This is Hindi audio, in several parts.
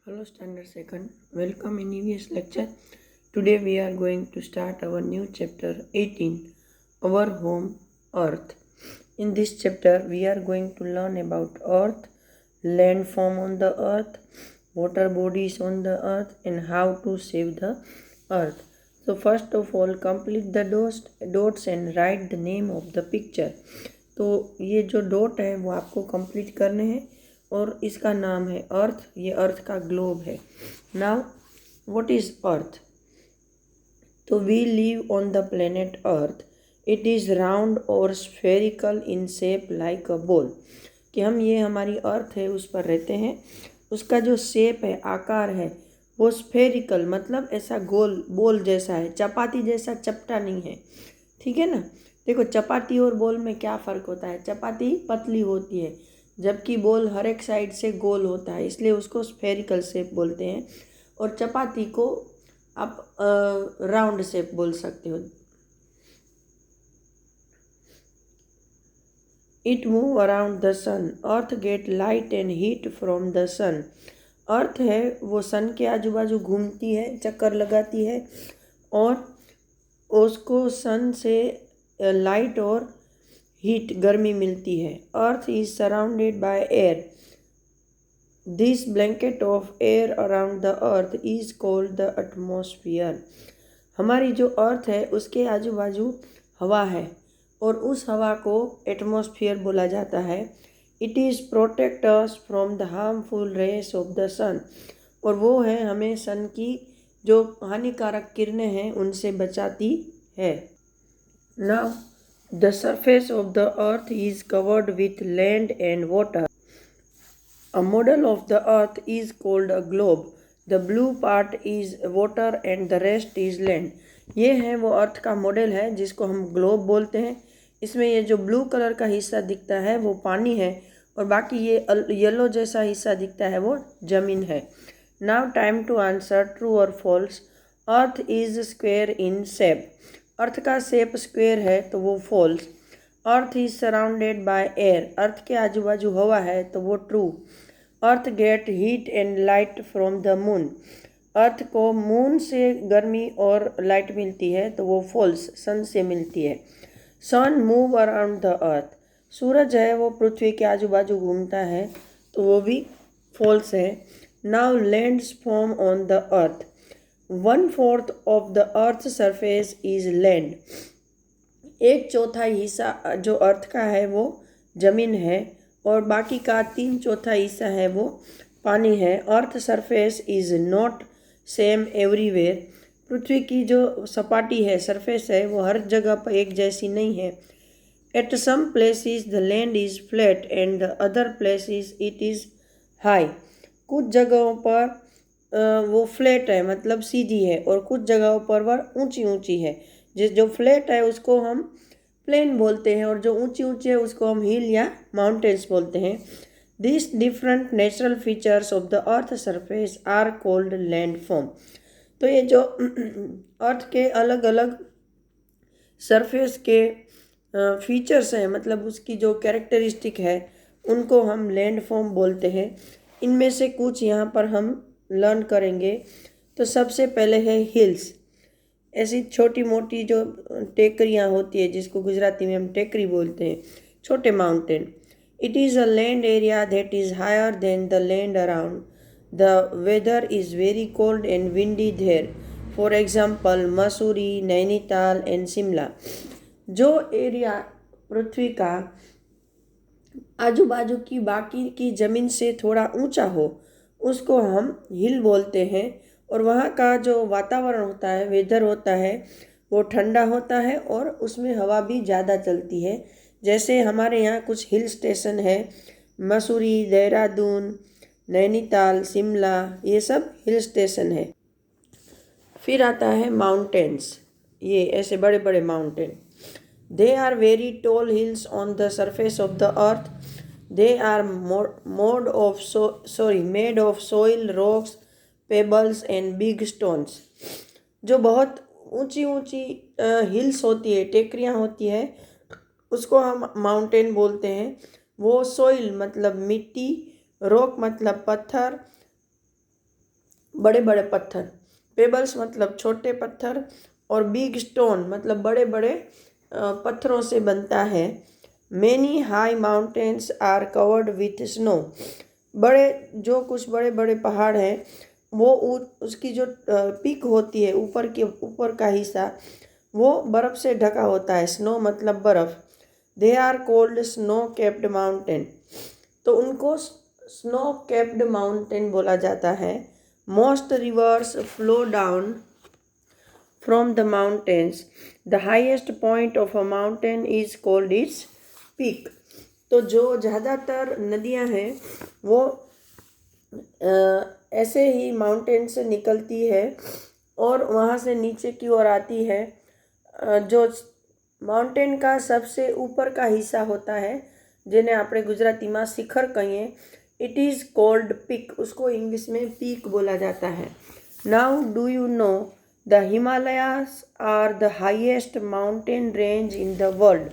Hello Standard Second, welcome in EVS lecture. Today we are going to start our new chapter 18, our home Earth. In this chapter we are going to learn about Earth, landform on the Earth, water bodies on the Earth and how to save the Earth. So first of all complete the dots and write the name of the picture. तो ये जो डॉट है वो आपको कंप्लीट करने हैं और इसका नाम है अर्थ। ये अर्थ का ग्लोब है। Now what is earth? तो we live on the planet earth. It is round और spherical in shape like a ball. कि हम ये हमारी अर्थ है उस पर रहते हैं। उसका जो शेप है, आकार है, वो स्फेरिकल मतलब ऐसा गोल बॉल जैसा है, चपाती जैसा चपटा नहीं है। ठीक है ना। देखो चपाती और बॉल में क्या फ़र्क होता है? चपाती पतली होती है जबकि बॉल हर एक साइड से गोल होता है, इसलिए उसको स्फेरिकल शेप बोलते हैं। और चपाती को आप राउंड शेप बोल सकते हो। It move around the sun. Earth get light and heat from the sun. Earth है वो सन के आजू बाजू घूमती है, चक्कर लगाती है और उसको सन से लाइट और हीट गर्मी मिलती है। अर्थ is surrounded by air. This blanket of air around the earth is called the atmosphere. हमारी जो अर्थ है उसके आजू बाजू हवा है और उस हवा को एटमॉस्फेयर बोला जाता है। It is protect us from the harmful rays of the sun. और वो है हमें सन की जो हानिकारक किरणें हैं उनसे बचाती है। Now, the surface of the earth is covered with land and water. A model of the earth is called a globe. The blue part is water and the rest is land. ये है वो अर्थ का मॉडल है जिसको हम ग्लोब बोलते हैं। इसमें ये जो ब्लू कलर का हिस्सा दिखता है वो पानी है और बाकी ये येलो जैसा हिस्सा दिखता है वो जमीन है। Now time to answer true और false. Earth is square in shape. Earth का शेप स्क्वेयर है तो वो false. Earth is surrounded by air. Earth के आजू बाजू हवा है तो वो true. Earth get heat and light from the moon. Earth को मून से गर्मी और लाइट मिलती है तो वो फॉल्स, सन से मिलती है। सन मूव अराउंड द अर्थ। सूरज है वो पृथ्वी के आजू बाजू घूमता है तो वो भी फॉल्स है। Now lands form on the earth. 1/4 of the earth surface is land. 1/4 हिस्सा जो अर्थ का है वो जमीन है और बाकी का 3/4 हिस्सा है वो पानी है। Earth surface is not same everywhere. पृथ्वी की जो सपाटी है, सरफेस है, वो हर जगह पर एक जैसी नहीं है। At some places the land is flat and the other places it is high. कुछ जगहों पर वो फ्लैट है मतलब सीधी है और कुछ जगहों पर वह ऊंची ऊंची है। जो फ्लैट है उसको हम प्लेन बोलते हैं और जो ऊंची ऊंची है उसको हम हिल या माउंटेन्स बोलते हैं। This different natural features of the earth surface are called landform. तो ये जो अर्थ के अलग अलग सरफेस के फीचर्स हैं, मतलब उसकी जो कैरेक्टरिस्टिक है, उनको हम लैंडफॉर्म बोलते हैं। इनमें से कुछ यहाँ पर हम लर्न करेंगे। तो सबसे पहले है हिल्स। ऐसी छोटी मोटी जो टेकरियाँ होती है जिसको गुजराती में हम टेकरी बोलते हैं, छोटे mountain. It is a land area that is higher than the land around. The weather is very cold and windy there. For example Mussoorie, Nainital and Shimla. जो एरिया पृथ्वी का आजू बाजू की बाकी की ज़मीन से थोड़ा ऊंचा हो उसको हम हिल बोलते हैं। और वहाँ का जो वातावरण होता है, वेदर होता है, वो ठंडा होता है और उसमें हवा भी ज़्यादा चलती है। जैसे हमारे यहाँ कुछ हिल स्टेशन है, मसूरी, देहरादून, नैनीताल, शिमला, ये सब हिल स्टेशन है। फिर आता है माउंटेन्स। ये ऐसे बड़े बड़े mountain. They are very tall hills on the surface of the earth. They are made of soil, rocks, pebbles and big stones. जो बहुत ऊंची ऊंची हिल्स होती है, टेकरियाँ होती है, उसको हम माउंटेन बोलते हैं। वो सोइल मतलब मिट्टी, रॉक मतलब पत्थर, बड़े बड़े पत्थर। पेबल्स मतलब छोटे पत्थर, और बिग स्टोन मतलब बड़े बड़े पत्थरों से बनता है। Many high mountains are covered with snow. कुछ बड़े बड़े पहाड़ हैं, वो उसकी जो पीक होती है, ऊपर का हिस्सा, वो बर्फ़ से ढका होता है। स्नो मतलब बर्फ़। They are cold snow capped mountain. तो उनको स्नो कैप्ड माउंटेन बोला जाता है। Most rivers flow down from the mountains. The highest point of a mountain is called its peak. तो जो ज़्यादातर नदियाँ हैं वो ऐसे ही माउंटेन से निकलती है और वहाँ से नीचे की ओर आती है। जो माउंटेन का सबसे ऊपर का हिस्सा होता है, જેને આપણે ગુજરાતીમાં શિખર કહીએ, इट इज़ कॉल्ड पीक। उसको इंग्लिश में पीक बोला जाता है। Now do you know the Himalayas are the highest mountain range in the world.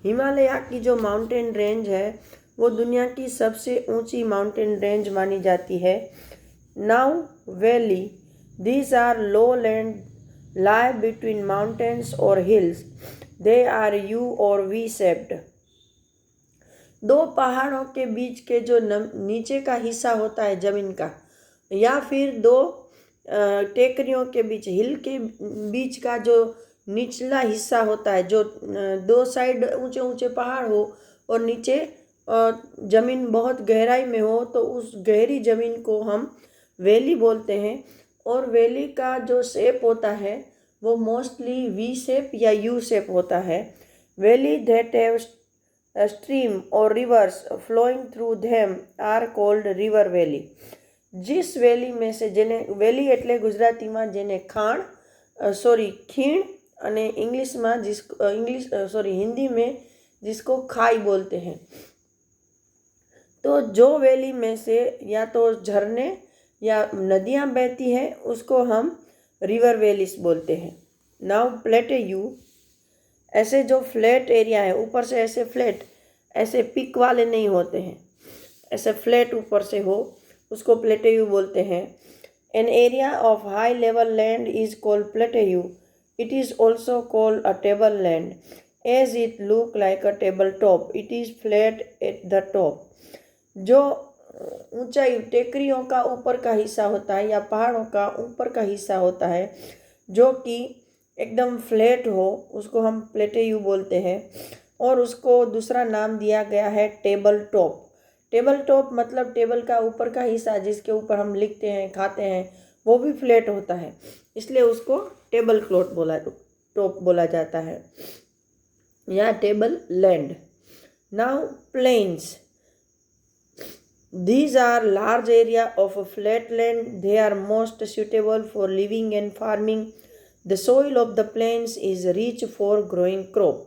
Himalaya की जो माउंटेन रेंज है वो दुनिया की सबसे ऊंची माउंटेन रेंज मानी जाती है। Now valley, these are low land lie between mountains or hills. They are U or V shaped. दो पहाड़ों के बीच के जो नीचे का हिस्सा होता है ज़मीन का, या फिर दो टेकरियों के बीच, हिल के बीच का जो निचला हिस्सा होता है, जो दो साइड ऊंचे ऊंचे पहाड़ हो और नीचे ज़मीन बहुत गहराई में हो, तो उस गहरी ज़मीन को हम वैली बोलते हैं। और वैली का जो शेप होता है वो मोस्टली वी शेप या यू शेप होता है। वैली दैट हैव स्ट्रीम और rivers flowing through them are called river valley. जिस वैली में से जेने वैली एटले गुजराती में जेने खीण અને इंग्लिश में हिंदी में जिसको खाई बोलते हैं। तो जो वैली में से या तो झरने या नदियाँ बहती हैं उसको हम रिवर वैलीज बोलते हैं। नाउ प्लेटेयू, ऐसे जो फ्लैट एरिया है, ऊपर से ऐसे फ्लैट, ऐसे पिक वाले नहीं होते हैं, ऐसे फ्लैट ऊपर से हो, उसको प्लेटेयू बोलते हैं। An area of high level land is called plateau. It is also called a table land as it look like a table top. It is flat at the top. जो ऊंचाई टेकरियों का ऊपर का हिस्सा होता है या पहाड़ों का ऊपर का हिस्सा होता है जो कि एकदम फ्लैट हो, उसको हम प्लेटेयू बोलते हैं। और उसको दूसरा नाम दिया गया है टेबल टॉप। टेबल टॉप मतलब टेबल का ऊपर का हिस्सा जिसके ऊपर हम लिखते हैं, खाते हैं, वो भी फ्लैट होता है, इसलिए उसको टेबल टॉप बोला जाता है या table land. Now plains, these are large area of a flat land. They are most suitable for living and farming. The soil of the plains is rich for growing crop.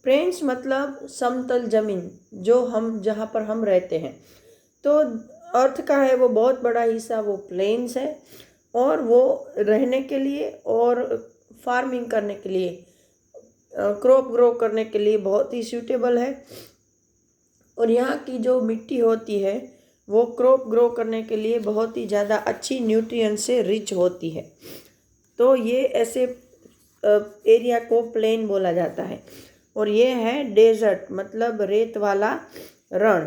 Plains मतलब समतल जमीन, जहाँ पर हम रहते हैं। तो अर्थ का है वो बहुत बड़ा हिस्सा वो प्लेन्स है, और वो रहने के लिए और फार्मिंग करने के लिए, क्रॉप ग्रो करने के लिए बहुत ही सूटेबल है। और यहाँ की जो मिट्टी होती है वो क्रॉप ग्रो करने के लिए बहुत ही ज़्यादा अच्छी न्यूट्रिएंट से रिच होती है। तो ये ऐसे एरिया को प्लेन बोला जाता है। और ये है डेजर्ट मतलब रेत वाला रण।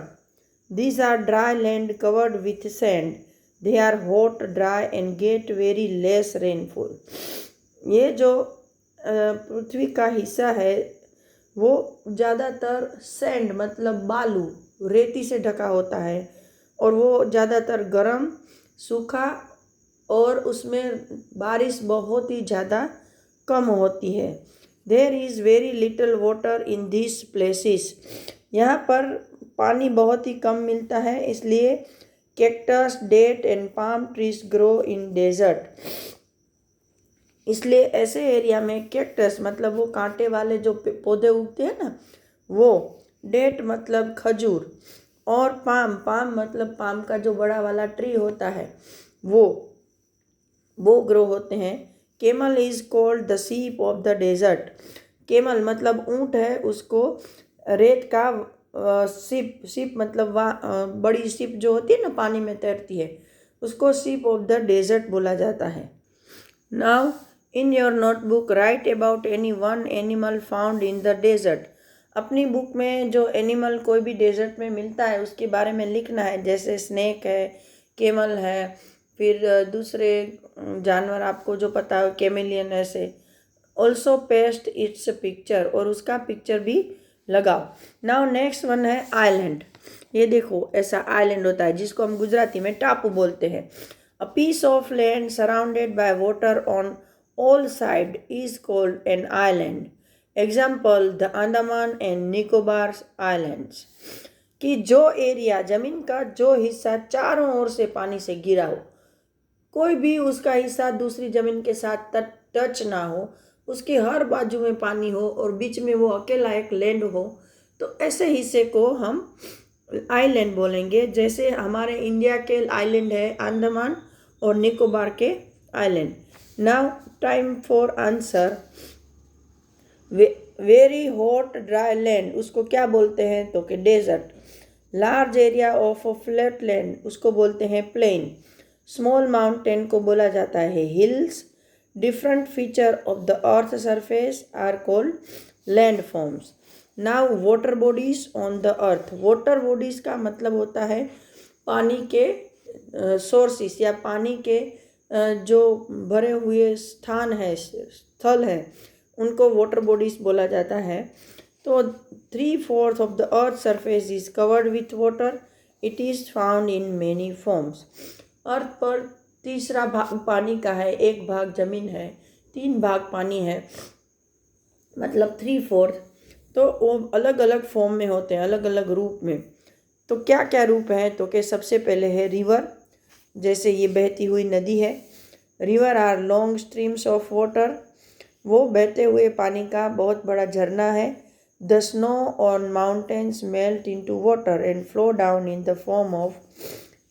These are dry land covered with sand. They are hot dry and get very less rainfall. ये जो पृथ्वी का हिस्सा है वो ज़्यादातर सैंड मतलब बालू, रेती से ढका होता है, और वो ज़्यादातर गर्म, सूखा, और उसमें बारिश बहुत ही ज़्यादा कम होती है। There is very little water in this places. यहाँ पर पानी बहुत ही कम मिलता है, इसलिए cactus, date and palm trees grow in desert. इसलिए ऐसे एरिया में कैक्टस मतलब वो कांटे वाले जो पौधे उगते हैं ना वो, डेट मतलब खजूर, और पाम मतलब पाम का जो बड़ा वाला ट्री होता है वो ग्रो होते हैं। Camel is called the ship of the desert. Camel मतलब ऊँट है, उसको रेत का शिप मतलब बड़ी शिप जो होती है ना पानी में तैरती है, उसको शिप ऑफ द डेजर्ट बोला जाता है। Now in your notebook write about any one animal found in the desert. अपनी बुक में जो एनिमल कोई भी डेजर्ट में मिलता है उसके बारे में लिखना है, जैसे स्नेक है, केमल है, फिर दूसरे जानवर आपको जो पता हो, कैमेलियन, ऐसे। ऑल्सो पेस्ट इट्स पिक्चर, और उसका पिक्चर भी लगाओ। नाउ नेक्स्ट वन है आइलैंड। ये देखो ऐसा आइलैंड होता है जिसको हम गुजराती में टापू बोलते हैं। A piece of land surrounded by water on all side is called an island. Example the Andaman and Nicobar islands. कि जो एरिया, जमीन का जो हिस्सा चारों ओर से पानी से घिरा हो, कोई भी उसका हिस्सा दूसरी जमीन के साथ टच ना हो, उसके हर बाजू में पानी हो और बीच में वो अकेला एक लैंड हो, तो ऐसे हिस्से को हम आइलैंड बोलेंगे। जैसे हमारे इंडिया के आइलैंड है अंडमान और निकोबार के island. Now time for answer. Very hot dry land, उसको क्या बोलते हैं? तो कि desert. Large area of flat land, उसको बोलते हैं प्लेन। स्मॉल माउंटेन को बोला जाता है hills. Different feature of the earth surface are called land forms. Now water bodies on the earth. Water bodies का मतलब होता है पानी के सोर्सेस या पानी के जो भरे हुए स्थान है, स्थल है, उनको वाटर बॉडीज बोला जाता है। तो 3/4 of the earth surface is covered with water. It is found in many forms. Earth पर तीसरा भाग पानी का है, एक भाग जमीन है, 3 भाग पानी है, मतलब 3/4। तो वो अलग अलग फॉर्म में होते हैं, अलग अलग रूप में। तो क्या क्या रूप है? तो कि सबसे पहले है रिवर, जैसे ये बहती हुई नदी है। River are long streams of water, वो बहते हुए पानी का बहुत बड़ा झरना है। The snow on mountains melt into water and flow down in the form of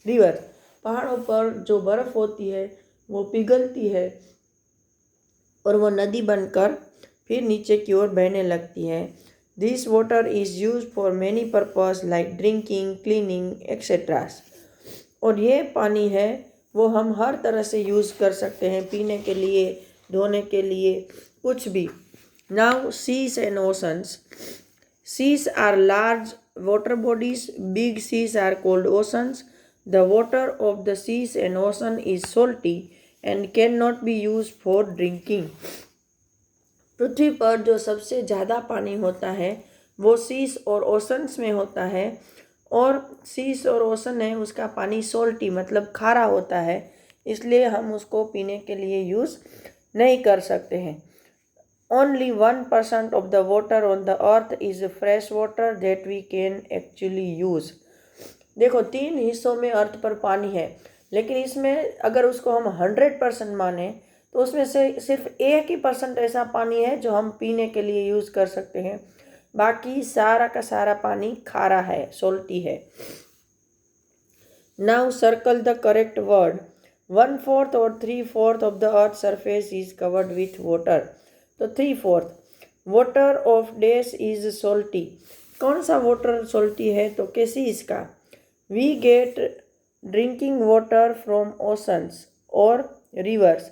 river. पहाड़ों पर जो बर्फ़ होती है वो पिघलती है और वो नदी बनकर फिर नीचे की ओर बहने लगती है। This water is use for many purpose like drinking, cleaning etcetera. और ये पानी है वो हम हर तरह से यूज़ कर सकते हैं, पीने के लिए, धोने के लिए, कुछ भी। Now seas and oceans. Seas are large water bodies, big seas are called oceans. The water of the seas and ocean is salty and cannot be used for drinking. पृथ्वी पर जो सबसे ज़्यादा पानी होता है वो सीस और ओशंस में होता है, और सीस और ओशन है उसका पानी सोल्टी मतलब खारा होता है, इसलिए हम उसको पीने के लिए यूज़ नहीं कर सकते हैं। Only 1% of the water on the earth is fresh water that we can actually use. देखो 3 हिस्सों में अर्थ पर पानी है, लेकिन इसमें अगर उसको हम 100% माने तो उसमें से सिर्फ 1% ऐसा पानी है जो हम पीने के लिए यूज़ कर सकते हैं। बाकी सारा का सारा पानी खारा है, सोल्टी है। Now circle the correct word. 1/4 और 3/4 of the earth surface is covered with water. तो 3/4 water of dash is salty. कौन सा वाटर सोल्टी है? तो कैसी इसका। We get drinking water from oceans और रिवर्स।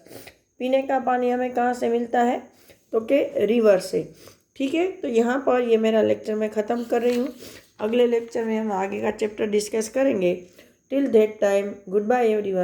पीने का पानी हमें कहाँ से मिलता है? तो के रिवर से। ठीक है, तो यहाँ पर ये मेरा लेक्चर मैं ख़त्म कर रही हूँ। अगले लेक्चर में हम आगे का चैप्टर डिस्कस करेंगे। Till that time good bye everyone.